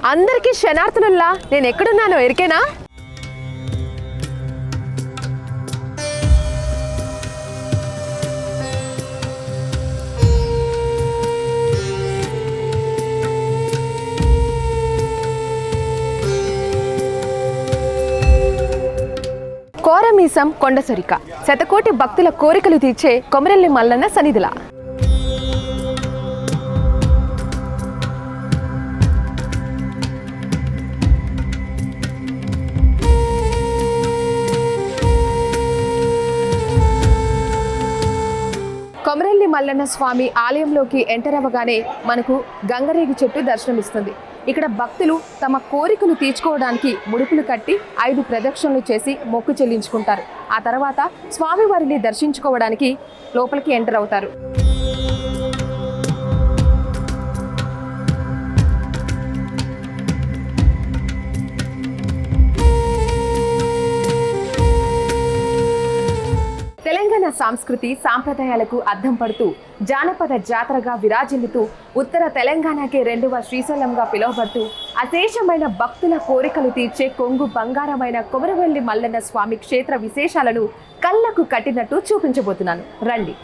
అందరికీ శనార్థులల్లా నేను ఎక్కడున్నానో ఎరికేనా? కోరమీసం కొండసరిక శతకోటి భక్తుల కోరికలు తీర్చే కొమరెల్లి మల్లన్న సన్నిధిలా. కొమరెల్లి మల్లన్న స్వామి ఆలయంలోకి ఎంటర్ అవ్వగానే మనకు గంగరేగి చెట్టు దర్శనమిస్తుంది. ఇక్కడ భక్తులు తమ కోరికలు తీర్చుకోవడానికి ముడుపులు కట్టి 5 ప్రదక్షిణలు చేసి మొక్కు చెల్లించుకుంటారు. ఆ తర్వాత స్వామివారిని దర్శించుకోవడానికి లోపలికి ఎంటర్ అవుతారు. తెలంగాణ సంస్కృతి సాంప్రదాయాలకు అద్దం పడుతూ జానపద జాతరగా విరాజిల్లుతూ ఉత్తర తెలంగాణకే 2వ శ్రీశైలంగా పిలువబడుతూ అశేషమైన భక్తుల కోరికలు తీర్చే కొంగు బంగారమైన కొమరవెల్లి మల్లన్న స్వామి క్షేత్ర విశేషాలను కళ్ళకు కట్టినట్టు చూపించబోతున్నాను, రండి.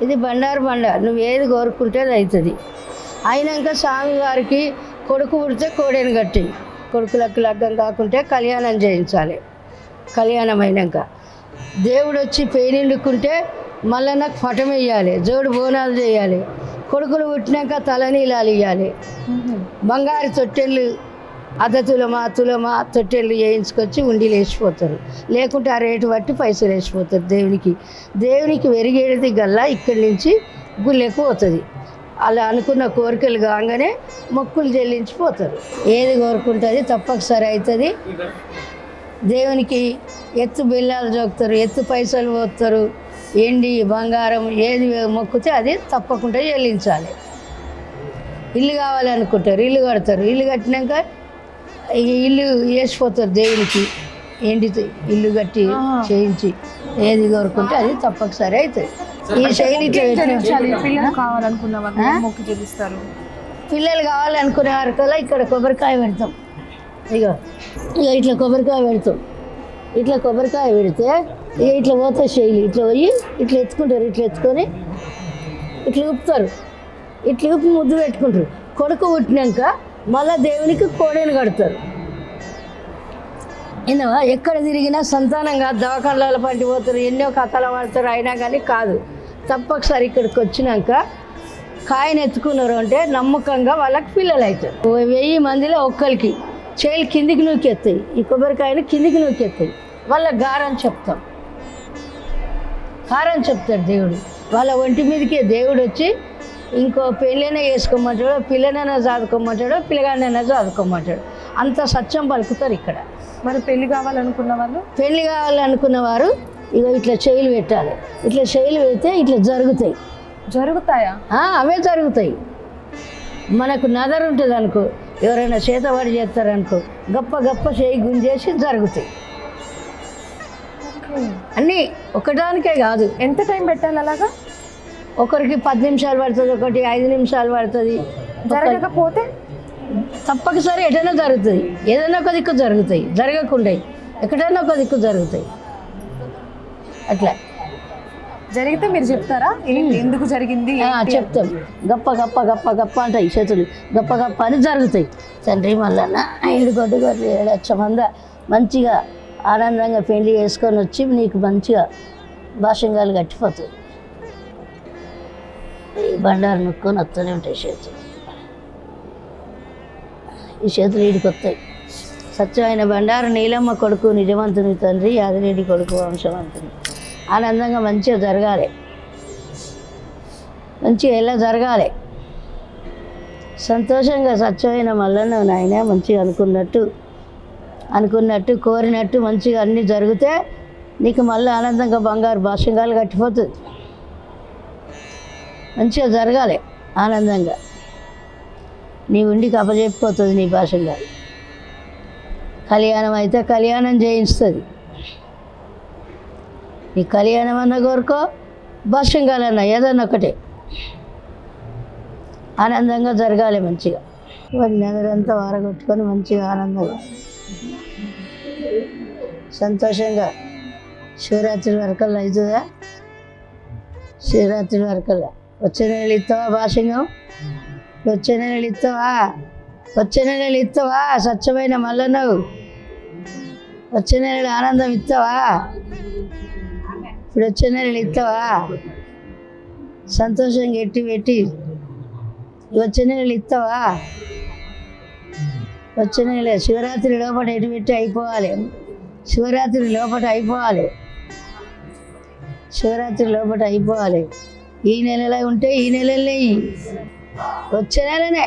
ఇది బండారు నువ్వు ఏది కోరుకుంటే అది అవుతుంది. అయినాక స్వామివారికి కొడుకు పుడితే కోడెను కట్టి, కొడుకులకు లగ్గం కాకుంటే కళ్యాణం చేయించాలి. కళ్యాణం అయినాక దేవుడు వచ్చి పేనిండుకుంటే మళ్ళీ నాకు పటం వేయాలి, జోడు బోనాలు చేయాలి. కొడుకులు పుట్టినాక తలనీలాలు ఇవ్వాలి. బంగారు తొట్టెళ్ళు తులమా తొట్టెళ్ళు వేయించుకొచ్చి ఉండిలు వేసిపోతారు. లేకుంటే ఆ రేటు బట్టి పైసలు వేసిపోతారు. దేవునికి వెరిగేది గల్లా ఇక్కడి నుంచి గుళ్ళెకు పోతుంది. అలా అనుకున్న కోరికలు కాగానే మొక్కులు చెల్లించిపోతారు. ఏది కోరుకుంటుంది తప్పనిసరి అవుతుంది. దేవునికి ఎత్తు బిల్లాలు జోకుతారు, ఎత్తు పైసలు పోతారు. ఎండి బంగారం ఏది మొక్కితే అది తప్పకుండా చెల్లించాలి. ఇల్లు కావాలనుకుంటారు, ఇల్లు కడతారు. ఇల్లు కట్టినాక ఇల్లు వేసిపోతారు. దేవునికి ఎండితే ఇల్లు కట్టి చేయించి ఏది కోరుకుంటే అది తప్పనిసరి అవుతుంది. ఈ శైలి పిల్లలు కావాలనుకునే వారి కల్లా ఇక్కడ కొబ్బరికాయ పెడతాం. ఇక ఇట్లా కొబ్బరికాయ పెడతాం. ఇట్లా కొబ్బరికాయ పెడితే ఇక ఇట్లా పోతే శైలి ఇట్లా పోయి ఇట్లా ఎత్తుకుంటారు. ఇట్లా ఎత్తుకొని ఇట్లా ఊపుతారు. ఇట్లా ఊపి ముద్దు పెట్టుకుంటారు. కొడుకు పుట్టినాక మళ్ళీ దేవునికి కోడెను కడతారు. ఇందువా ఎక్కడ తిరిగినా సంతానంగా దవాఖానల పంటి పోతారు, ఎన్నో కథలు పడతారు. అయినా కానీ కాదు, తప్పనిసరి ఇక్కడికి వచ్చినాక కాయను ఎత్తుకున్నారు అంటే నమ్మకంగా వాళ్ళకి పిల్లలు అవుతారు. 1000 మందిలో ఒక్కరికి చేలు కిందికి నూకెత్తాయి. ఈ కొబ్బరికాయను కిందికి నూకెత్తాయి. వాళ్ళ గారం చెప్తాం, గారం చెప్తాడు దేవుడు. వాళ్ళ ఒంటి మీదకే దేవుడు వచ్చి ఇంకో పెళ్ళైనా వేసుకోమంటాడు, పిల్లనైనా చదువుకోమంటాడు, పిల్లగానైనా చదువుకోమంటాడు. అంత సత్యం పలుకుతారు ఇక్కడ. మరి పెళ్లి కావాలనుకున్న వారు ఇక ఇట్లా చేయిలు పెట్టాలి. ఇట్లా చేయిలు పెడితే ఇట్లా జరుగుతాయా? అవే జరుగుతాయి. మనకు నదరు ఉంటుంది అనుకో, ఎవరైనా చేతబడి చేస్తారనుకో, గప్ప చేయి గుంజేసి జరుగుతాయి. అన్నీ ఒకటానికే కాదు. ఎంత టైం పెట్టాలి అలాగా? ఒకరికి 10 నిమిషాలు పడుతుంది, ఒకటి 5 నిమిషాలు పడుతుంది. జరగకపోతే తప్పనిసరి ఎటైనా జరుగుతుంది. ఏదైనా ఒక దిక్కు జరుగుతాయి, జరగకుండా ఎక్కడైనా ఒక దిక్కు జరుగుతాయి. అట్లా జరిగితే మీరు చెప్తారా ఎందుకు జరిగింది? చెప్తాం. గప్ప అంటాయి చేతులు, గప్ప అని జరుగుతాయి. తండ్రి మల్లన్న 7 గొడ్డు 7 లక్షల మంది మంచిగా ఆనందంగా పెళ్లి చేసుకొని వచ్చి నీకు మంచిగా భాషంగాలు కట్టిపోతుంది. ఈ బండారు నొక్కొని వస్తూనే ఉంటాయి చేతులు. ఈ చేతులు వీడికి వస్తాయి. సత్యమైన బండారు నీలమ్మ కొడుకు నిజవంతుని తండ్రి, యాదిరెడ్డి కొడుకు వంశవంతుని. ఆనందంగా మంచిగా జరగాలి, మంచిగా ఎలా జరగాలి. సంతోషంగా సత్యమైన మల్లన్న నాయన మంచిగా అనుకున్నట్టు అనుకున్నట్టు కోరినట్టు మంచిగా అన్నీ జరిగితే నీకు మళ్ళీ ఆనందంగా బంగారు భాష్యంగాలు కట్టిపోతుంది. మంచిగా జరగాలి ఆనందంగా, నీ ఉండికి అప్పచెప్పిపోతుంది నీ భాష్యంగాలు. కళ్యాణం అయితే కళ్యాణం చేయిస్తుంది. నీ కళ్యాణం అన్న కోరుకో, భాష్యంగాలన్న ఏదన్నా ఒకటే ఆనందంగా జరగాలి మంచిగా. వాడి నెదరంతా వారగొట్టుకొని మంచిగా ఆనందంగా సంతోషంగా శివరాత్రి వరకల్లా అవుతుందా? శివరాత్రి వరకల్లా వచ్చే నెలలు ఇస్తావా భాష్యంగం? వచ్చే నెలలు ఇస్తావా? వచ్చే నెలలు ఇస్తావా? స్వచ్ఛమైన మల్లన్నవు వచ్చే నెలలు ఆనందం ఇస్తావా? ఇప్పుడు వచ్చే నెలలు ఇస్తావా? సంతోషంగా ఎట్టి పెట్టి వచ్చే నెలలు ఇస్తావా? వచ్చే నెల శివరాత్రి లోపల ఎటు పెట్టి అయిపోవాలి. శివరాత్రి లోపల అయిపోవాలి. శివరాత్రి లోపల అయిపోవాలి. ఈ నెలలో ఉంటే ఈ నెలలే, వచ్చే నెలనే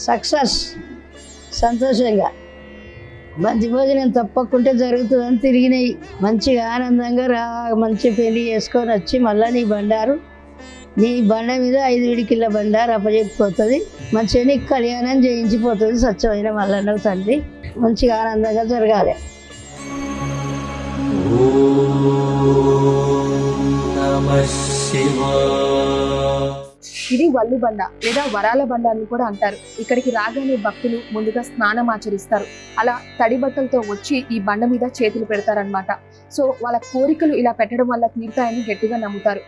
సక్సెస్. సంతోషంగా మంచి భోజనం తప్పకుంటే జరుగుతుందని తిరిగినాయి. మంచిగా ఆనందంగా మంచి పెళ్లి చేసుకొని వచ్చి మళ్ళీ నీ బండారు, నీ బండ మీద 5 విడికిళ్ళ బండారు అప్పచెప్పిపోతుంది. మంచిగా నీకు కళ్యాణం చేయించిపోతుంది స్వచ్ఛమైన మల్లన్నకు తండ్రి. మంచిగా ఆనందంగా జరగాలి. ఇది వల్లు బండ లేదా వరాల బండ అని కూడా అంటారు. ఇక్కడికి రాగానే భక్తులు ముందుగా స్నానం ఆచరిస్తారు. అలా తడి బట్టలతో వచ్చి ఈ బండ మీద చేతులు పెడతారనమాట. సో వాళ్ళ కోరికలు ఇలా పెట్టడం వల్ల తీరుతాయని గట్టిగా నమ్ముతారు.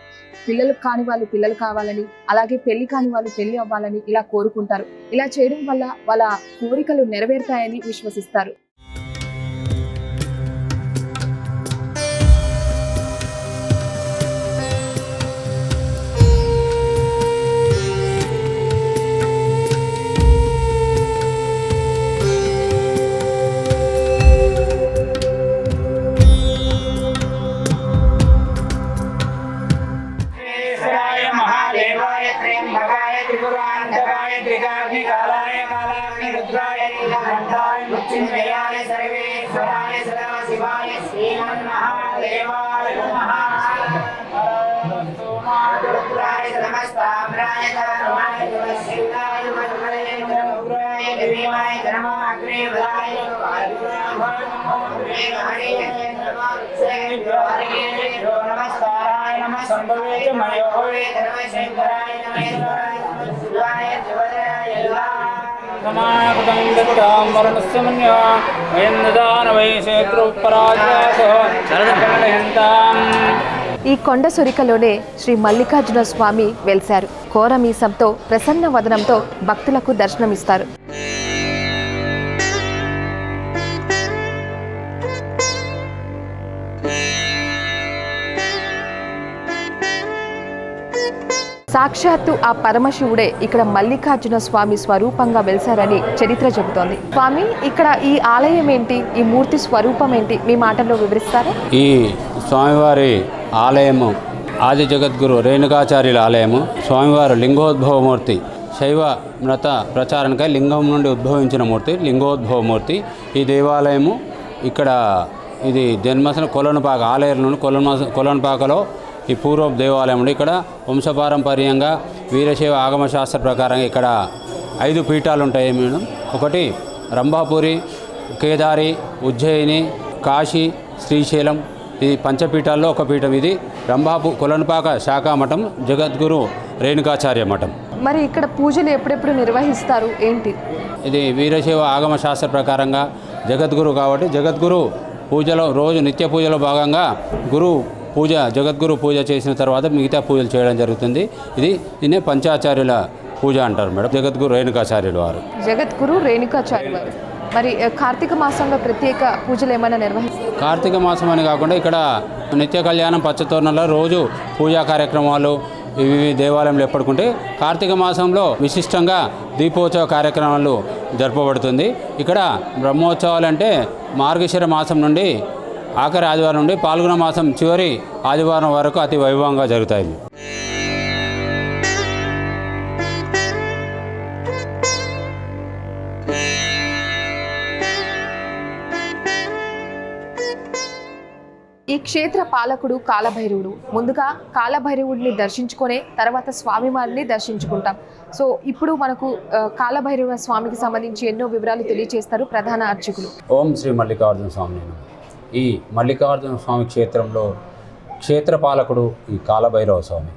పిల్లలు కాని వాళ్ళు పిల్లలు కావాలని, అలాగే పెళ్లి కాని వాళ్ళు పెళ్లి అవ్వాలని ఇలా కోరుకుంటారు. ఇలా చేయడం వల్ల వాళ్ళ కోరికలు నెరవేరుతాయని విశ్వసిస్తారు. ఈ కొండ సురికలోనే శ్రీ మల్లికార్జున స్వామి వెలిశారు. కోరమీసంతో ప్రసన్న వదనంతో భక్తులకు దర్శనమిస్తారు. సాక్షాత్తు ఆ పరమశివుడే ఇక్కడ మల్లికార్జున స్వామి స్వరూపంగా వెలిశారని చరిత్ర చెబుతోంది. స్వామి, ఇక్కడ ఈ ఆలయం ఏంటి, ఈ మూర్తి స్వరూపం ఏంటి, మీ మాటల్లో వివరిస్తారా? ఈ స్వామివారి ఆలయము ఆది జగద్గురు రేణుకాచార్యుల ఆలయము. స్వామివారు లింగోద్భవమూర్తి. శైవ వ్రత ప్రచారణకై లింగం నుండి ఉద్భవించిన మూర్తి, లింగోద్భవమూర్తి. ఈ దేవాలయము ఇక్కడ ఇది జన్మస్థల కొలనుపాక ఆలయం నుండి కొలనుపాకలో ఈ పూర్వ దేవాలయం ఉండి ఇక్కడ వంశపారంపర్యంగా వీరశైవ ఆగమశాస్త్ర ప్రకారంగా ఇక్కడ 5 పీఠాలు ఉంటాయి మేడం. ఒకటి రంభాపురి, కేదారి, ఉజ్జయిని, కాశీ, శ్రీశైలం. ఈ పంచపీఠాల్లో ఒక పీఠం ఇది కొలనుపాక శాఖా మఠం, జగద్గురు రేణుకాచార్య మఠం. మరి ఇక్కడ పూజలు ఎప్పుడెప్పుడు నిర్వహిస్తారు ఏంటి? ఇది వీరశైవ ఆగమ శాస్త్ర ప్రకారంగా జగద్గురు కాబట్టి జగద్గురు పూజలో రోజు నిత్య పూజలో భాగంగా గురు పూజ, జగద్గురు పూజ చేసిన తర్వాత మిగతా పూజలు చేయడం జరుగుతుంది. దీన్నే పంచాచార్యుల పూజ అంటారు మేడం. జగద్గురు రేణుకాచార్యులు వారు. జగద్గురు రేణుకాచార్యులు వారు. మరి కార్తీక మాసంలో ప్రత్యేక పూజలు ఏమైనా నిర్వహిస్తారు? కార్తీక మాసం అని కాకుండా ఇక్కడ నిత్య కళ్యాణం, పచ్చతోరణంలో రోజు పూజా కార్యక్రమాలు ఇవి దేవాలయంలో ఎప్పటికుంటే కార్తీక మాసంలో విశిష్టంగా దీపోత్సవ కార్యక్రమాలు జరపబడుతుంది. ఇక్కడ బ్రహ్మోత్సవాలు అంటే మార్గశిర మాసం నుండి ఆఖరి ఆదివారం నుండి పాల్గొన మాసం చివరి ఆదివారం వరకు అతి వైభవంగా జరుగుతాయి. ఈ క్షేత్ర పాలకుడు కాలభైరవుడు. ముందుగా కాలభైరవుడిని దర్శించుకునే తర్వాత స్వామివారిని దర్శించుకుంటాం. సో ఇప్పుడు మనకు కాలభైరవ స్వామికి సంబంధించి ఎన్నో వివరాలు తెలియజేస్తారు ప్రధాన అర్చకులు. ఓం శ్రీ మల్లికార్జున స్వామి. ఈ మల్లికార్జున స్వామి క్షేత్రంలో క్షేత్రపాలకుడు ఈ కాలభైరవ స్వామి.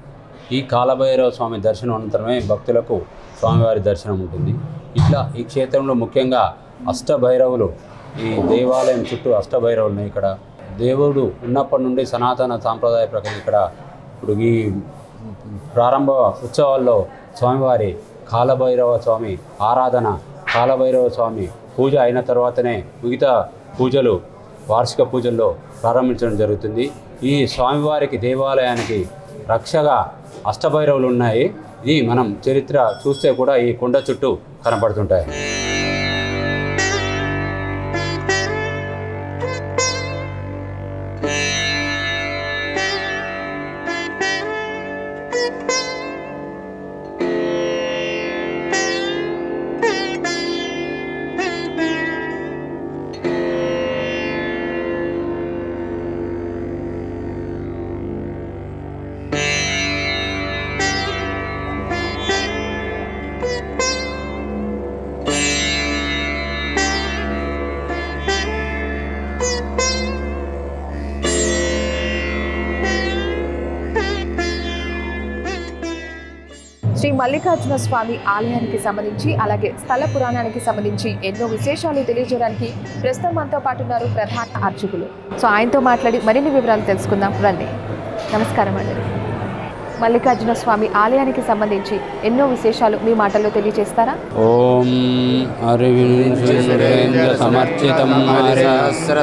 ఈ కాలభైరవ స్వామి దర్శనం అనంతరమే భక్తులకు స్వామివారి దర్శనం ఉంటుంది. ఇట్లా ఈ క్షేత్రంలో ముఖ్యంగా అష్టభైరవులు, ఈ దేవాలయం చుట్టూ అష్టభైరవులు ఇక్కడ. దేవుడు ఉన్నప్పటి నుండి సనాతన సాంప్రదాయ ప్రకారం ఇక్కడ ఇప్పుడు ఈ ప్రారంభ ఉత్సవాల్లో స్వామివారి కాలభైరవ స్వామి ఆరాధన, కాలభైరవ స్వామి పూజ అయిన తర్వాతనే మిగతా పూజలు వార్షిక పూజల్లో ప్రారంభించడం జరుగుతుంది. ఈ స్వామివారికి దేవాలయానికి రక్షగా అష్టభైరవులు ఉన్నాయి. ఇది మనం చరిత్ర చూస్తే కూడా ఈ కొండ చుట్టూ కనపడుతుంటాయి. శ్రీ మల్లికార్జున స్వామి ఆలయానికి సంబంధించి అలాగే స్థల పురాణానికి సంబంధించి ఎన్నో విశేషాలు తెలియజేయడానికి ప్రస్తుతం మనతో పాటు ఉన్నారు ప్రధాన అర్చకులు. సో ఆయనతో మాట్లాడి మరిన్ని వివరాలు తెలుసుకుందాం రండి. నమస్కారం అండి. మల్లికార్జున స్వామి ఆలయానికి సంబంధించి ఎన్నో విశేషాలు మీ మాటల్లో తెలియజేస్తారా? ఓం అరవింద సమర్చితం సహస్ర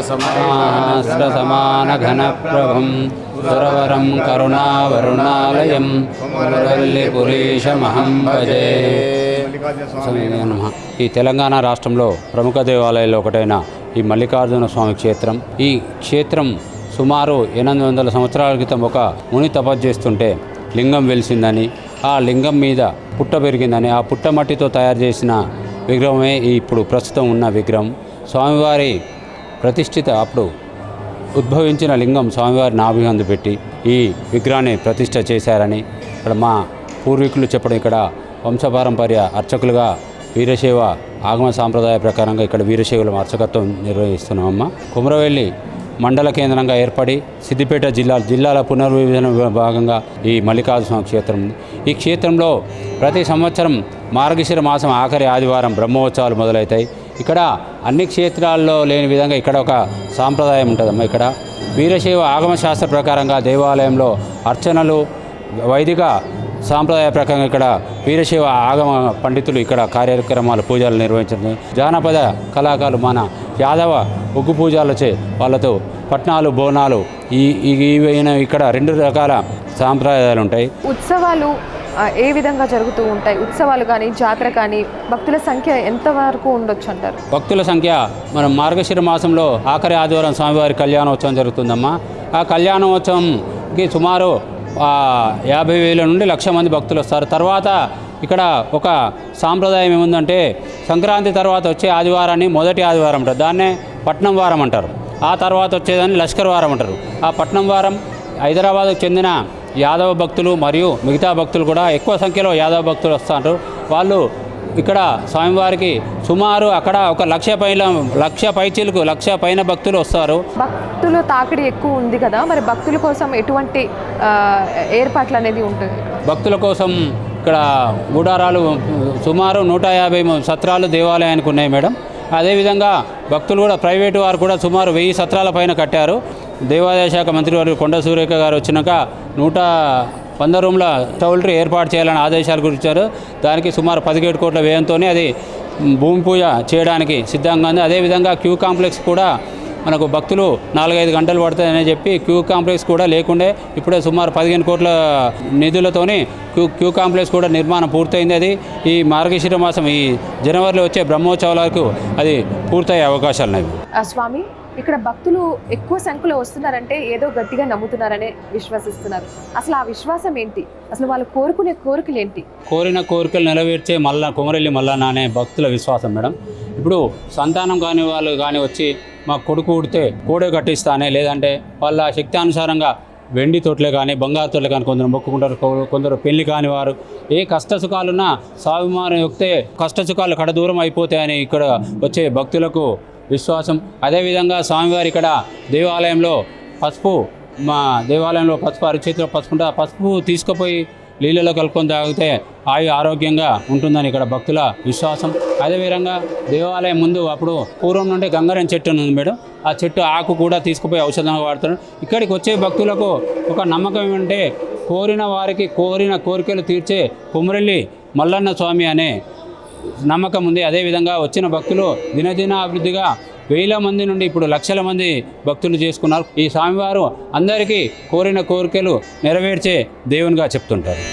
సమాన ఘన ప్రభం సురవరం కరుణావరుణాలయం మురళీపురీశమహం భజే. ఈ తెలంగాణ రాష్ట్రంలో ప్రముఖ దేవాలయాల్లో ఒకటైన ఈ మల్లికార్జున స్వామి క్షేత్రం. ఈ క్షేత్రం సుమారు 800 సంవత్సరాల క్రితం ఒక ముని తపస్సు చేస్తుంటే లింగం వెలిసిందని, ఆ లింగం మీద పుట్ట పెరిగిందని, ఆ పుట్ట మట్టితో తయారు చేసిన విగ్రహమే ఇప్పుడు ప్రస్తుతం ఉన్న విగ్రహం. స్వామివారి ప్రతిష్ఠిత అప్పుడు ఉద్భవించిన లింగం స్వామివారి నాభిహందు పెట్టి ఈ విగ్రహాన్ని ప్రతిష్ఠ చేశారని ఇక్కడ మా పూర్వీకులు చెప్పడం. ఇక్కడ వంశపారంపర్య అర్చకులుగా వీరశైవ ఆగమ సాంప్రదాయ ప్రకారంగా ఇక్కడ వీరశైవుల అర్చకత్వం నిర్వహిస్తున్నామమ్మ. కుమరవెల్లి మండల కేంద్రంగా ఏర్పడి సిద్దిపేట జిల్లాల పునర్విభజన భాగంగా ఈ మల్లికార్జున క్షేత్రం ఉంది. ఈ క్షేత్రంలో ప్రతి సంవత్సరం మార్గశిర మాసం ఆఖరి ఆదివారం బ్రహ్మోత్సవాలు మొదలవుతాయి. ఇక్కడ అన్ని క్షేత్రాల్లో లేని విధంగా ఇక్కడ ఒక సాంప్రదాయం ఉంటుందమ్మా. ఇక్కడ వీరశైవ ఆగమశాస్త్ర ప్రకారంగా దేవాలయంలో అర్చనలు, వైదిక సాంప్రదాయ ప్రకారంగా ఇక్కడ వీరశైవ ఆగమ పండితులు ఇక్కడ కార్యక్రమాలు, పూజలు నిర్వహించడం. జానపద కళాకారులు మన యాదవ ఒగ్గు పూజలచే వాళ్ళతో పట్నాలు, బోనాలు ఇవైనా ఇక్కడ 2 రకాల సాంప్రదాయాలు ఉంటాయి. ఉత్సవాలు ఏ విధంగా జరుగుతూ ఉంటాయి? ఉత్సవాలు కానీ జాతర కానీ భక్తుల సంఖ్య ఎంతవరకు ఉండొచ్చు అంటారు? భక్తుల సంఖ్య మనం మార్గశిర మాసంలో ఆఖరి ఆదివారం స్వామివారి కళ్యాణోత్సవం జరుగుతుందమ్మా. ఆ కళ్యాణోత్సవంకి సుమారు 50,000 నుండి 1,00,000 మంది భక్తులు వస్తారు. తర్వాత ఇక్కడ ఒక సాంప్రదాయం ఏముందంటే సంక్రాంతి తర్వాత వచ్చే ఆదివారాన్ని మొదటి ఆదివారం అంటారు. దాన్నే పట్నం వారం అంటారు. ఆ తర్వాత వచ్చేదాన్ని లష్కర్ వారం అంటారు. ఆ పట్నం వారం హైదరాబాద్కు చెందిన యాదవ భక్తులు మరియు మిగతా భక్తులు కూడా ఎక్కువ సంఖ్యలో యాదవ భక్తులు వస్తారు. వాళ్ళు ఇక్కడ స్వామివారికి సుమారు అక్కడ ఒక 1,00,000 పైచీలకు 1,00,000 పైన భక్తులు వస్తారు. భక్తులు తాకిడి ఎక్కువ ఉంది కదా, మరి భక్తుల కోసం ఎటువంటి ఏర్పాట్లు అనేది ఉంటుంది? భక్తుల కోసం ఇక్కడ గుడారాలు సుమారు 150 సత్రాలు దేవాలయానికి ఉన్నాయి మేడం. అదేవిధంగా భక్తులు కూడా ప్రైవేటు వారు కూడా సుమారు 1000 సత్రాల పైన కట్టారు. దేవాదాయ శాఖ మంత్రి వారు కొండ సురేఖ గారు వచ్చినాక 100 రూమ్ల టౌల్టరీ ఏర్పాటు చేయాలని ఆదేశాలు గురించారు. దానికి సుమారు 17 కోట్ల వ్యయంతోనే అది భూమి పూజ చేయడానికి సిద్ధంగా ఉంది. అదేవిధంగా క్యూ కాంప్లెక్స్ కూడా మనకు భక్తులు 4-5 గంటలు పడుతుందని చెప్పి క్యూ కాంప్లెక్స్ కూడా లేకుండే ఇప్పుడే సుమారు 15 కోట్ల నిధులతోని క్యూ కాంప్లెక్స్ కూడా నిర్మాణం పూర్తయింది. అది ఈ మార్గశిర మాసం ఈ జనవరిలో వచ్చే బ్రహ్మోత్సవాలకు అది పూర్తయ్యే అవకాశాలు ఉన్నాయి. స్వామి, ఇక్కడ భక్తులు ఎక్కువ సంఖ్యలో వస్తున్నారంటే ఏదో గట్టిగా నమ్ముతున్నారనే విశ్వసిస్తున్నారు. అసలు ఆ విశ్వాసం ఏంటి? అసలు వాళ్ళు కోరుకునే కోరికలు ఏంటి? కోరిన కోరికలు నెరవేర్చే కుమరెల్లి మల్లన్న అనే భక్తుల విశ్వాసం మేడం. ఇప్పుడు సంతానం కాని వాళ్ళు కానీ వచ్చి మా కొడుకు ఉడితే కోడే కట్టిస్తానే, లేదంటే వాళ్ళ శక్తానుసారంగా వెండి తొట్లే కానీ బంగారు తొట్లే కానీ కొందరు మొక్కుకుంటారు, కొందరు పెళ్లి కాని వారు. ఏ కష్ట సుఖాలున్నా స్వాభిమానం యొక్తే కష్ట సుఖాలు కడ దూరం అయిపోతాయని ఇక్కడ వచ్చే భక్తులకు విశ్వాసం. అదేవిధంగా స్వామివారి ఇక్కడ దేవాలయంలో పసుపు, మా దేవాలయంలో పసుపు అరిచేతిలో పసుపు పసుపు తీసుకుపోయి నీళ్ళలో కలుపుకొని తాగితే ఆరోగ్యంగా ఉంటుందని ఇక్కడ భక్తుల విశ్వాసం. అదేవిధంగా దేవాలయం ముందు అప్పుడు పూర్వం నుండి గంగరం చెట్టు ఉంది మేడం, ఆ చెట్టు ఆకు కూడా తీసుకుపోయి ఔషధంగా వాడుతారు. ఇక్కడికి వచ్చే భక్తులకు ఒక నమ్మకం ఏమంటే కోరిన వారికి కోరిన కోరికలు తీర్చే కొమరెల్లి మల్లన్న స్వామి అనే నమ్మకం ఉంది. అదేవిధంగా వచ్చిన భక్తులు దినదిన అభివృద్ధిగా వేల మంది నుండి ఇప్పుడు లక్షల మంది భక్తులు చేసుకున్నారు. ఈ స్వామివారు అందరికీ కోరిన కోరికలు నెరవేర్చే దేవునిగా చెప్తుంటారు.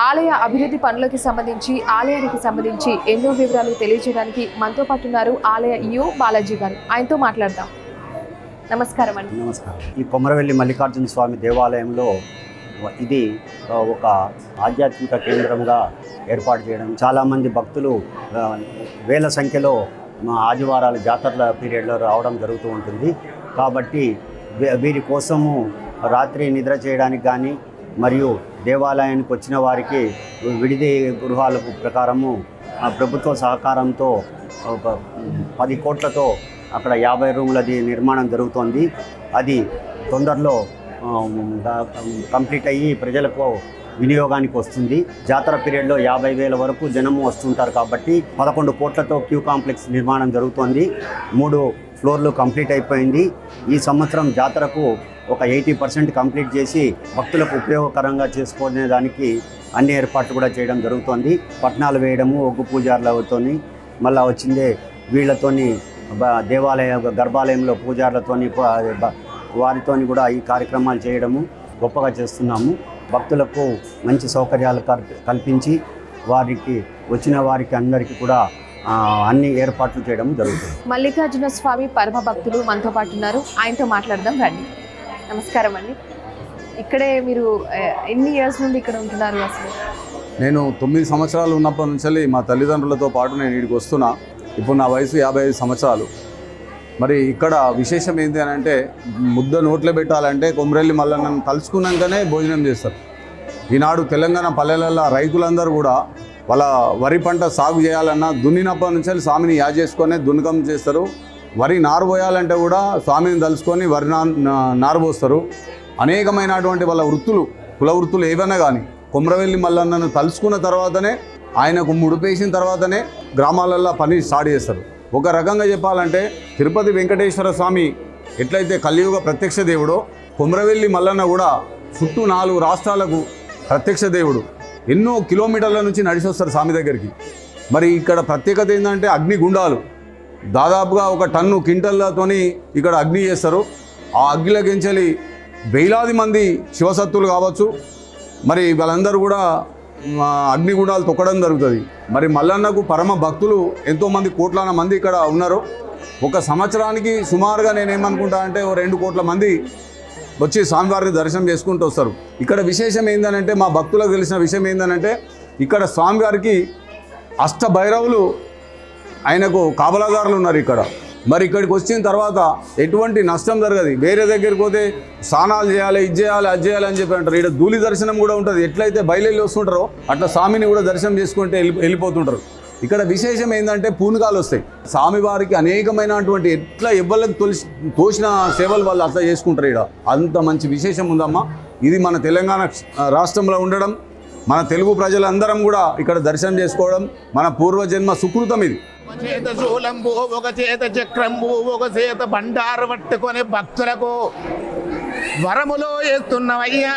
ఆలయ అభివృద్ధి పనులకి సంబంధించి ఆలయానికి సంబంధించి ఎన్నో వివరాలు తెలియజేయడానికి మనతో పాటు ఉన్నారు ఆలయ ఈఓ బాలాజీ గారు. ఆయనతో మాట్లాడదాం. నమస్కారం అండి. నమస్కారం. ఈ కొమరవెల్లి మల్లికార్జున స్వామి దేవాలయంలో ఇది ఒక ఆధ్యాత్మిక కేంద్రంగా ఏర్పాటు చేయడం, చాలామంది భక్తులు వేల సంఖ్యలో ఆదివారాలు జాతరల పీరియడ్లో రావడం జరుగుతూ ఉంటుంది. కాబట్టి వీరి కోసము రాత్రి నిద్ర చేయడానికి కానీ మరియు దేవాలయానికి వచ్చిన వారికి విడిది గృహాల ప్రకారము ప్రభుత్వ సహకారంతో 10 కోట్లతో అక్కడ 50 రూములది నిర్మాణం జరుగుతోంది. అది తొందరలో కంప్లీట్ అయ్యి ప్రజలకు వినియోగానికి వస్తుంది. జాతర పీరియడ్లో 50,000 వరకు జనము వస్తుంటారు. కాబట్టి 11 కోట్లతో క్యూ కాంప్లెక్స్ నిర్మాణం జరుగుతోంది. 3 ఫ్లోర్లు కంప్లీట్ అయిపోయింది. ఈ సంవత్సరం జాతరకు ఒక 80% కంప్లీట్ చేసి భక్తులకు ఉపయోగకరంగా చేసుకునే దానికి అన్ని ఏర్పాట్లు కూడా చేయడం జరుగుతోంది. పట్నాలు వేయడము, ఒగ్గు పూజారులతోని, మళ్ళీ వచ్చిందే వీళ్ళతోని దేవాలయ గర్భాలయంలో పూజారులతోని వారితోని కూడా ఈ కార్యక్రమాలు చేయడము గొప్పగా చేస్తున్నాము. భక్తులకు మంచి సౌకర్యాలు కల్పించి వారికి వచ్చిన వారికి అందరికీ కూడా అన్ని ఏర్పాట్లు చేయడం జరుగుతుంది. మల్లికార్జున స్వామి పరమ భక్తులు మనతో పాటు ఉన్నారు. ఆయనతో మాట్లాడదాం రండి. నమస్కారం అండి. ఇక్కడే మీరు ఎన్ని ఇయర్స్ నుండి ఇక్కడ ఉంటున్నారు? అసలు నేను 9 సంవత్సరాలు ఉన్నప్పటి నుంచి మా తల్లిదండ్రులతో పాటు నేను ఇక్కడికి వస్తున్నా. ఇప్పుడు నా వయసు 55 సంవత్సరాలు. మరి ఇక్కడ విశేషం ఏంటి అని అంటే, ముద్ద నోట్లో పెట్టాలంటే కొమరెల్లి మల్లన్నను తలుచుకున్నాకనే భోజనం చేస్తారు. ఈనాడు తెలంగాణ పల్లెలలో రైతులందరూ కూడా వాళ్ళ వరి పంట సాగు చేయాలన్నా దున్నినప్పటి నుంచి స్వామిని యాద్ చేసుకొని దున్నకం చేస్తారు. వరి నారు పోయాలంటే కూడా స్వామిని తలుచుకొని వరి నారు పోస్తారు. అనేకమైనటువంటి వాళ్ళ వృత్తులు, కుల వృత్తులు ఏవైనా కానీ కొమరవెల్లి మల్లన్నను తలుచుకున్న తర్వాతనే, ఆయనకు ముడిపేసిన తర్వాతనే గ్రామాలల్లో పని స్టార్ట్ చేస్తారు. ఒక రకంగా చెప్పాలంటే తిరుపతి వెంకటేశ్వర స్వామి ఎట్లయితే కలియుగ ప్రత్యక్ష దేవుడో, కొమరవెల్లి మల్లన్న కూడా చుట్టూ 4 రాష్ట్రాలకు ప్రత్యక్ష దేవుడు. ఎన్నో కిలోమీటర్ల నుంచి నడిచి వస్తారు స్వామి దగ్గరికి. మరి ఇక్కడ ప్రత్యేకత ఏంటంటే అగ్నిగుండాలు దాదాపుగా 1 టన్ను క్వింటల్లతోని ఇక్కడ అగ్ని చేస్తారు. ఆ అగ్నిలకించెలి వేలాది మంది శివసత్తులు కావచ్చు, మరి వాళ్ళందరూ కూడా అగ్నిగుండాలు తొక్కడం జరుగుతుంది. మరి మల్లన్నకు పరమ భక్తులు ఎంతోమంది, కోట్లాన మంది ఇక్కడ ఉన్నారు. ఒక సంవత్సరానికి సుమారుగా నేనేమనుకుంటా అంటే 2 కోట్ల మంది వచ్చి స్వామివారిని దర్శనం చేసుకుంటూ వస్తారు. ఇక్కడ విశేషం ఏంటంటే, మా భక్తులకు తెలిసిన విషయం ఏంటంటే, ఇక్కడ స్వామివారికి అష్టభైరవులు, ఆయనకు కాపలాదారులు ఉన్నారు ఇక్కడ. మరి ఇక్కడికి వచ్చిన తర్వాత ఎటువంటి నష్టం జరగదు. వేరే దగ్గరికి పోతే స్నానాలు చేయాలి, ఇది చేయాలి, అది చేయాలి అని చెప్పి అంటారు. ఇక్కడ ధూళి దర్శనం కూడా ఉంటుంది. ఎట్లయితే బయలుదేరి వస్తుంటారో అట్లా స్వామిని కూడా దర్శనం చేసుకుంటే వెళ్ళిపోతుంటారు. ఇక్కడ విశేషం ఏంటంటే పూనకాలు వస్తాయి. స్వామివారికి అనేకమైనటువంటి ఎట్లా ఎవ్వరికి తోచిన సేవలు వాళ్ళు అట్లా చేసుకుంటారు. ఇక్కడ అంత మంచి విశేషం ఉందమ్మా. ఇది మన తెలంగాణ రాష్ట్రంలో ఉండడం, మన తెలుగు ప్రజలందరం కూడా ఇక్కడ దర్శనం చేసుకోవడం మన పూర్వజన్మ సుకృతం. ఇది ఒక చేత శూలంబు, ఒక చేత చక్రంబు, ఒక చేత బండారు పట్టుకొని భక్తులకు వరములో వేస్తున్నవయ్యా.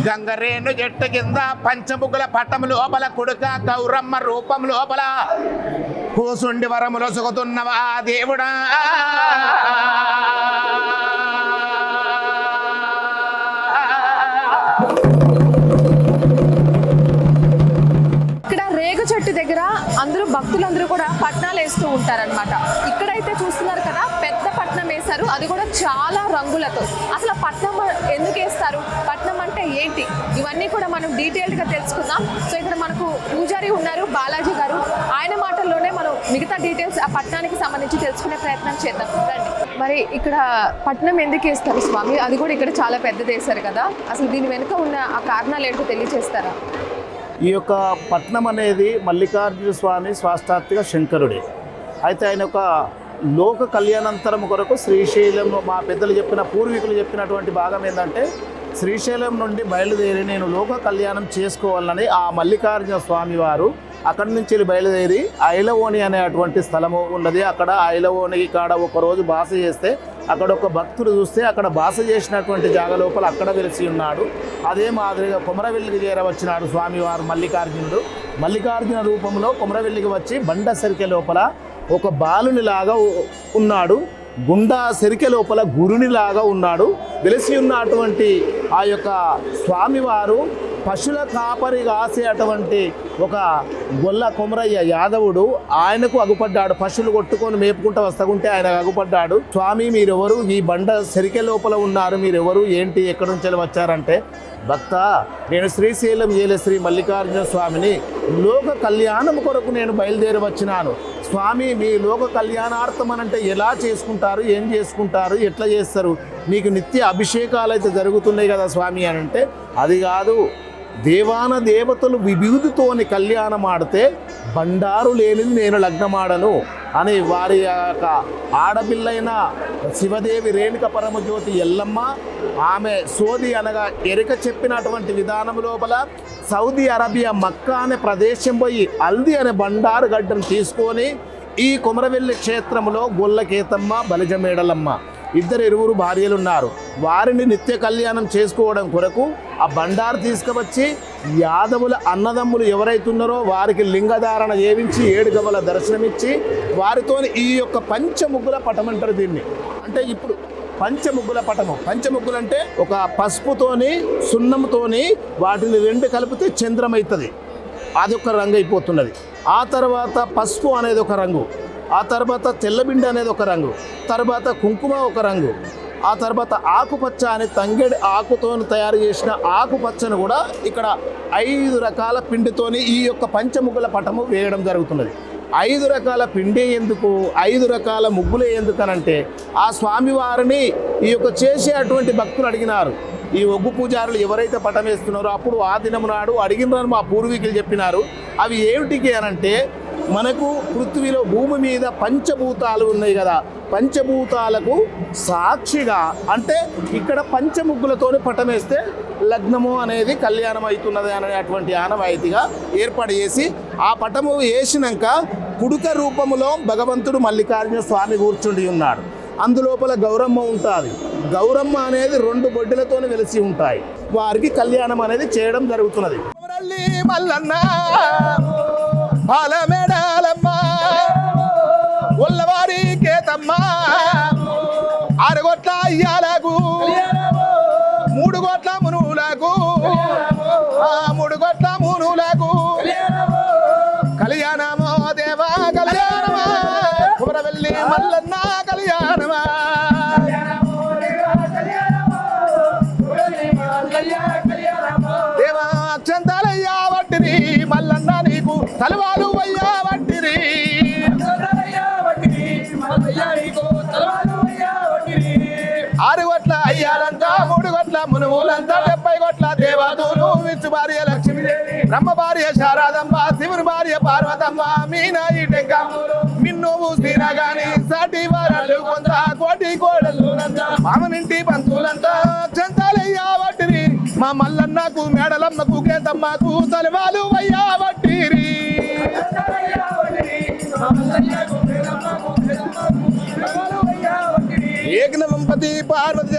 గంగరేణు జట్టు కింద పంచముగుల పట్టం లోపల కుడుక గౌరమ్మ రూపం లోపల కూసుండి వరములో సుగుతున్నవా దేవుడా. ఇక్కడ రేగు చెట్టు దగ్గర అందరూ భక్తులందరూ కూడా పట్నాలు వేస్తూ ఉంటారనమాట. ఇక్కడైతే చూస్తున్నారు కదా, పెద్ద పట్నం వేశారు, అది కూడా చాలా రంగులతో. అసలు పట్నం ఎందుకు వేస్తారు, పట్నం అంటే ఏంటి, ఇవన్నీ కూడా మనం డీటెయిల్డ్గా తెలుసుకుందాం. సో ఇక్కడ మనకు పూజారి ఉన్నారు, బాలాజీ గారు. ఆయన మాటల్లోనే మనం మిగతా డీటెయిల్స్ ఆ పట్నానికి సంబంధించి తెలుసుకునే ప్రయత్నం చేద్దాం. రండి. మరి ఇక్కడ పట్నం ఎందుకు వేస్తారు స్వామి, అది కూడా ఇక్కడ చాలా పెద్దది వేశారు కదా, అసలు దీని వెనుక ఉన్న ఆ కారణాలు ఏంటో తెలియజేస్తారా? ఈ యొక్క పట్నం అనేది మల్లికార్జున స్వామి స్వాస్థాత్విక శంకరుడే. అయితే ఆయన ఒక లోక కళ్యాణాంతరం కొరకు శ్రీశైలం, మా పెద్దలు చెప్పిన పూర్వీకులు చెప్పినటువంటి భాగం ఏంటంటే, శ్రీశైలం నుండి బయలుదేరి నేను లోక కళ్యాణం చేసుకోవాలని ఆ మల్లికార్జున స్వామి వారు అక్కడి నుంచి బయలుదేరి ఐలవోని అనేటువంటి స్థలము ఉన్నది. అక్కడ ఐలవోని కాడ ఒకరోజు బాస చేస్తే అక్కడ ఒక భక్తుడు చూస్తే అక్కడ బాస చేసినటువంటి జాగ లోపల అక్కడ వెలిసి ఉన్నాడు. అదే మాదిరిగా కొమరవెల్లికి చేరవచ్చినాడు స్వామివారు మల్లికార్జునుడు. మల్లికార్జున రూపంలో కొమరవెల్లికి వచ్చి బండ సరికె లోపల ఒక బాలునిలాగా ఉన్నాడు, గుండా సెరికె లోపల గురునిలాగా ఉన్నాడు. వెలిసి ఉన్నటువంటి ఆ యొక్క స్వామివారు పశువుల కాపరి కాసే అటువంటి ఒక గొల్ల కొమరయ్య యాదవుడు ఆయనకు అగుపడ్డాడు. పశువులు కొట్టుకొని మేపుకుంటూ వస్తకుంటే ఆయన అగుపడ్డాడు. స్వామి మీరెవరు, ఈ బండ సెరికె లోపల ఉన్నారు, మీరెవరు, ఏంటి, ఎక్కడి నుంచి వచ్చారంటే, భక్త నేను శ్రీశైలం ఏలే శ్రీ మల్లికార్జున స్వామిని లోక కళ్యాణం కొరకు నేను బయలుదేరి వచ్చినాను. స్వామి మీ లోక కళ్యాణార్థం అనంటే ఎలా చేసుకుంటారు, ఏం చేసుకుంటారు, ఎట్లా చేస్తారు, నీకు నిత్య అభిషేకాలు అయితే జరుగుతున్నాయి కదా స్వామి అని అంటే, అది కాదు, దేవాన దేవతలు విభూతితోని కళ్యాణం ఆడితే బండారు లేనిది నేను లగ్నమాడను అని వారి యొక్క ఆడపిల్లైన శివదేవి రేణుక పరమజ్యోతి ఎల్లమ్మ ఆమె సోది అనగా ఎరిక చెప్పినటువంటి విధానం లోపల సౌదీ అరేబియా మక్కా అనే ప్రదేశం పోయి హల్దీ అనే బండారు గడ్డను తీసుకొని ఈ కొమరవెల్లి క్షేత్రంలో గొల్లకేతమ్మ బలిజమేడలమ్మ ఇరువురు భార్యలు ఉన్నారు. వారిని నిత్య కళ్యాణం చేసుకోవడం కొరకు ఆ బండారు తీసుకువచ్చి యాదవుల అన్నదమ్ములు ఎవరైతున్నారో వారికి లింగధారణ చేయించి 7 గవల దర్శనమిచ్చి వారితో ఈ యొక్క పంచముగ్గుల పటం అంటారు దీన్ని. అంటే ఇప్పుడు పంచముగ్గుల పటము, పంచముగ్గులు అంటే ఒక పసుపుతోని సున్నంతోని వాటిని 2 కలిపితే చంద్రం అవుతుంది, అదొక రంగు అయిపోతున్నది. ఆ తర్వాత పసుపు అనేది ఒక రంగు, ఆ తర్వాత తెల్లబిండి అనేది ఒక రంగు, తర్వాత కుంకుమ ఒక రంగు, ఆ తర్వాత ఆకుపచ్చ అని తంగేడి ఆకుతో తయారు చేసిన ఆకుపచ్చను కూడా ఇక్కడ 5 రకాల పిండితోని ఈ యొక్క పంచముగ్గుల పటము వేయడం జరుగుతున్నది. 5 రకాల పిండి ఎందుకు, 5 రకాల ముగ్గులే ఎందుకనంటే ఆ స్వామివారిని ఈ యొక్క చేసే అటువంటి భక్తులు అడిగినారు. ఈ ఒగ్గు పూజారులు ఎవరైతే పటం వేస్తున్నారో అప్పుడు ఆ దినము నాడు అడిగినారు, మా పూర్వీకులు చెప్పినారు. అవి ఏమిటికి అనంటే, మనకు పృథ్వీలో భూమి మీద పంచభూతాలు ఉన్నాయి కదా, పంచభూతాలకు సాక్షిగా అంటే ఇక్కడ పంచముగ్గులతోని పటం వేస్తే లగ్నము అనేది కళ్యాణం అవుతున్నది అనేటువంటి ఆనవాయితీగా ఏర్పాటు చేసి ఆ పటము వేసినాక కుడుక రూపములో భగవంతుడు మల్లికార్జున స్వామి కూర్చుండి ఉన్నాడు. అందులోపల గౌరమ్మ ఉంటుంది. గౌరమ్మ అనేది 2 బొడ్డులతో వెలిసి ఉంటాయి. వారికి కళ్యాణం అనేది చేయడం జరుగుతున్నది. మల్లన్న పాలమేడాలమ్మ ఒల్లవారి కేతమ్మ 6 గొట్ల అయ్యాలకు 3 గొట్ల మునులకు 3 గొట్ల మునులకు కళ్యాణమో దేవా కళ్యాణమా కుమరవెల్లి మల్లన్న కళ్యాణమా దేవా అక్షంతాలయ్యా వట్టిరి మల్లన్న నీకు తలవాలు అయ్యా వట్టిరి 6 గొట్ల అయ్యాలంతా 3 గొట్ల మునువులంతా 70 గొట్ల దేవాదులు విచ్చు భార్య లక్ష్మీదేవి బ్రహ్మ భార్య శారదమ్మ శివుని భార్య పార్వతమ్మ మీనాయి టెంకమ్ములు మిన్నువు శ్రీనగాని సాటి వారలు కొంత కోటి కోడలు మామనింటి పంతులంతా చంతాలయ్యా వట్టిరి మా మల్లన్నకు మేడలమ్మకు కేతమ్మకు తలవాలు అయ్యా వట్టిరి ఏకనంపతి పార్వతి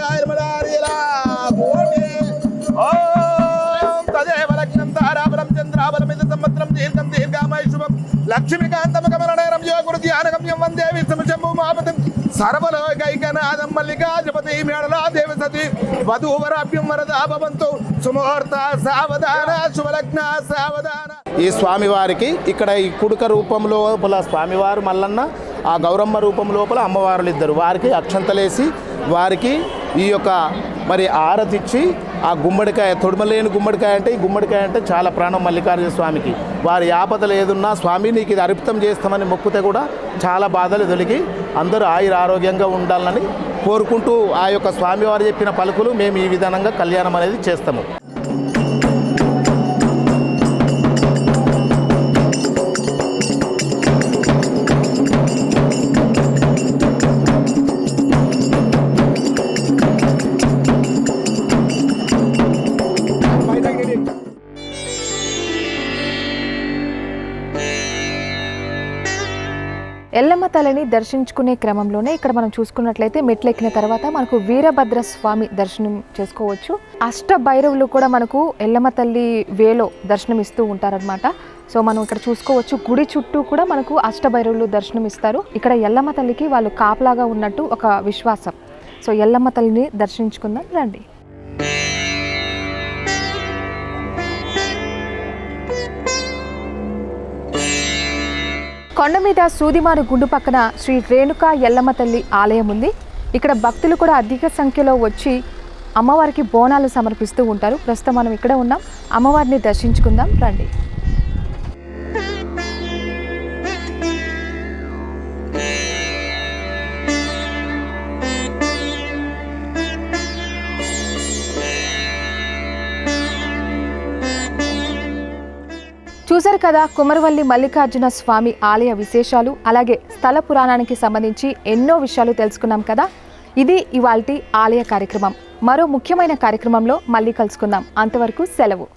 తదేవ లక్ష్యం తారాబలం చంద్రాబలమిత సంవత్సరం దీర్ఘం దీర్ఘామయ శుభం లక్ష్మీకాంతమకమరణం యోగురు ధ్యానగమ్యం వందే విశ్వశంభు మాపతం సర్వలోకైకనాథం మల్లికాధిపతి మేడలా దేవసతి వధూవరాభ్యం వరదా భవంతు సుముహూర్త సావధాన శుభలగ్న సావధాన. ఈ స్వామివారికి ఇక్కడ ఈ కుడుక రూపం లోపల స్వామివారు మల్లన్న, ఆ గౌరమ్మ రూపం లోపల అమ్మవారులు ఇద్దరు, వారికి అక్షంతలేసి వారికి ఈ యొక్క మరి ఆరతిచ్చి ఆ గుమ్మడికాయ, తొడమలేని గుమ్మడికాయ అంటే, ఈ గుమ్మడికాయ అంటే చాలా ప్రాణం మల్లికార్జున స్వామికి. వారి ఆపదలు ఏదున్నా స్వామి నీకు ఇది అర్పితం చేస్తామని మొక్కితే కూడా చాలా బాధలు తొలగి అందరూ ఆయుర ఆరోగ్యంగా ఉండాలని కోరుకుంటూ ఆ యొక్క స్వామివారు చెప్పిన పలుకులు మేము ఈ విధానంగా కళ్యాణం అనేది చేస్తాము. ఎల్లమ్మ తల్లిని దర్శించుకునే క్రమంలోనే ఇక్కడ మనం చూసుకున్నట్లయితే మెట్లెక్కిన తర్వాత మనకు వీరభద్ర స్వామి దర్శనం చేసుకోవచ్చు. అష్ట భైరవులు కూడా మనకు ఎల్లమ్మ తల్లి వేలో దర్శనం ఇస్తూ ఉంటారనమాట. సో మనం ఇక్కడ చూసుకోవచ్చు, గుడి చుట్టూ కూడా మనకు అష్ట భైరవులు దర్శనం ఇస్తారు. ఇక్కడ ఎల్లమ్మ తల్లికి వాళ్ళు కాపలాగా ఉన్నట్టు ఒక విశ్వాసం. సో ఎల్లమ్మ తల్లిని దర్శించుకుందాం రండి. కొండ మీద సూదిమారు గుండు పక్కన శ్రీ రేణుకా ఎల్లమ్మ తల్లి ఆలయం ఉంది. ఇక్కడ భక్తులు కూడా అధిక సంఖ్యలో వచ్చి అమ్మవారికి బోనాలు సమర్పిస్తూ ఉంటారు. ప్రస్తుతం మనం ఇక్కడ ఉన్నాం, అమ్మవారిని దర్శించుకుందాం రండి. చూశారు కదా కుమరవల్లి మల్లికార్జున స్వామి ఆలయ విశేషాలు, అలాగే స్థల పురాణానికి సంబంధించి ఎన్నో విషయాలు తెలుసుకున్నాం కదా. ఇది ఇవాల్టి ఆలయ కార్యక్రమం. మరో ముఖ్యమైన కార్యక్రమంలో మళ్ళీ కలుసుకుందాం. అంతవరకు సెలవు.